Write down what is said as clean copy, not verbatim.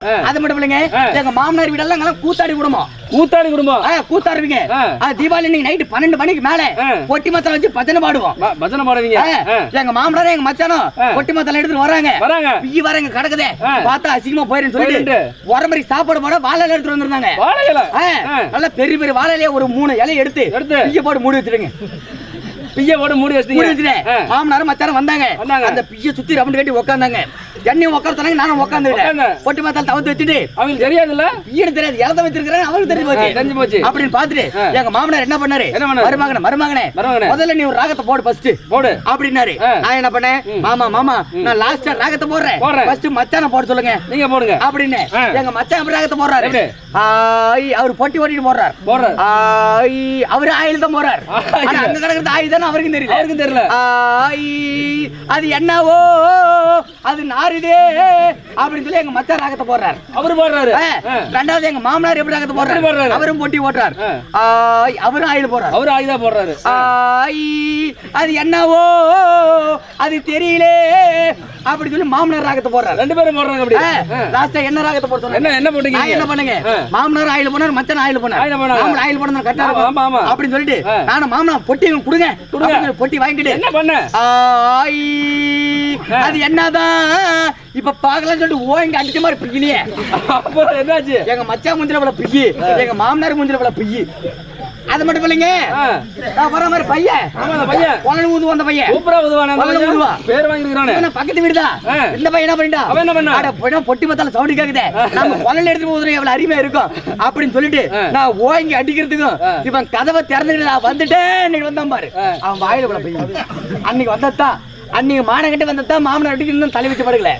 அது மட்டும் இல்லைங்க, எங்க மாமனார் வீடெல்லாம் கூத்தாடி குடும்பம். கூத்தாடி குடும்பம் கூத்தாடுவீங்க. தீபாவளி நீங்க நைட்டு 12 மணிக்கு மேல பொட்டி மத்தல வச்சு பஜனை பாடுவோம். பஜனை பாடுவீங்க. எங்க மாமனார் எங்க மச்சானும் பொட்டி மத்தல எடுத்துட்டு வராங்க. பிய்ய வராங்க கிடக்குதே, பார்த்தா அசிங்கமா போயிருன்னு சொல்லிட்டு உரமரி சாப்பாடு போட வாழை எடுத்துட்டு வந்திருந்தாங்க. நல்ல பெரிய பெரிய வாழையில ஒரு 3 இலையை எடுத்து பிய்ய போட்டு மூடி வச்சிருங்க. பிய்ய போட்டு மூடி வச்சிட்டீங்க. மாமனாரும் மச்சாரும் வந்தாங்க. அந்த பிய்ய சுத்தி ரவுண்ட் கட்டி உட்கார்ந்தாங்க. என்னையும் உட்கார்த்தாங்க, நானும் உட்கார்ந்துட்டேன். பொட்டி மத்தால தவிர்த்து வச்சுட்டு அவங்களுக்கு தெரியாதுல்ல, பிய்யன்னு தெரியாது, இலத வச்சிருக்கிறேன் அவருக்கு தெரிஞ்சு போச்சு அப்படின்னு பாத்துட்டு எங்க மாமனார் என்ன பண்ணாரு, மருமகனே முதல்ல நீ ஒரு ராகத்தை போடு ஃபர்ஸ்ட் போடு அப்படின்னாரு. நான் என்ன பண்ணேன், மாமா நான் லாஸ்டா ராகத்தை போடுறேன், ஃபர்ஸ்ட் மச்சான போட சொல்லுங்க, நீங்க போடுங்க அப்படின்னு. எங்க மச்சான் எப்படி ராகத்தை போடுறாரு, அவர் பொட்டி ஓட்டிட்டு போடுறாரு. அவரு ஆயில் தான் போறாரு. ஆனா அங்க கிடக்குறது ஆயில் தானே அவருக்கும் தெரியல. அது என்னவோ அது நாரிதே அப்படின்னு சொல்லி எங்க மச்சான் ராகத்தை போடுறாரு. அவரு போடுறாரு. ரெண்டாவது எங்க மாமனார் எப்படி ராகத்தை போடுறாரு, அவரும் பொட்டி ஓட்டுறாரு. அவரும் ஆயில் போடுறாரு. அவரு ஆயில் தான் போடுறாரு. அது என்னவோ அது தெரியல அப்படி சொல்லி மாமனார் ராகத்தை போடுறாரு. ரெண்டு பேரும் போடுறாங்க. அப்படி லாஸ்டா என்ன ராகத்தை போட சொன்னாங்க, என்ன போட்டீங்க, என்ன பண்ணுங்க, மாமனார் ஆயில் போனாரு, மச்சான் ஆயில் போனாரு. மாமனார் ஆயில் போனா கரெக்டா இருக்கும் அப்படின்னு சொல்லிட்டு நானும் மாமனார் பொட்டி கொடுங்க பொட்டி வாங்கிட்டு என்ன பண்ண, அது என்னதான் இப்ப பாக்கலாம் சொல்லிட்டு ஓங்க அடிச்ச மாதிரி பிய்யினியே. அப்புறம் என்னாச்சு, எங்க மச்சான் முந்திர பிய்யி, எங்க மாமனார் முந்திர பிய்யி. அது மட்டும் இல்லைங்க, வர மாதிரி பையன் குழந்தை ஊது வந்த பையன் சூப்பரா ஊதுவான், பேர் வாங்கிருக்கானே, பக்கத்து வீடுதான். இந்த பையன் என்ன பண்ணிட்டா, அவன் என்ன பண்ணா, பொட்டி மத்தால சவுண்ட் கேக்குதே, நம்ம குழந்தை எடுத்து ஊதுறோம் எவ்வளவு அருமையா இருக்கும் அப்படின்னு சொல்லிட்டு நான் ஓங்கி அடிக்கிறதுக்கும் இவன் கதவை திறந்துட்டு நான் வந்துட்டேன். இன்னைக்கு வந்தான் பாரு, அவன் வாயில கூட பையன். அன்னைக்கு வந்ததான், அன்னைக்கு மானங்கிட்ட வந்ததான் மாமனார் அடிக்கிறது தலை வச்சு படுக்கல.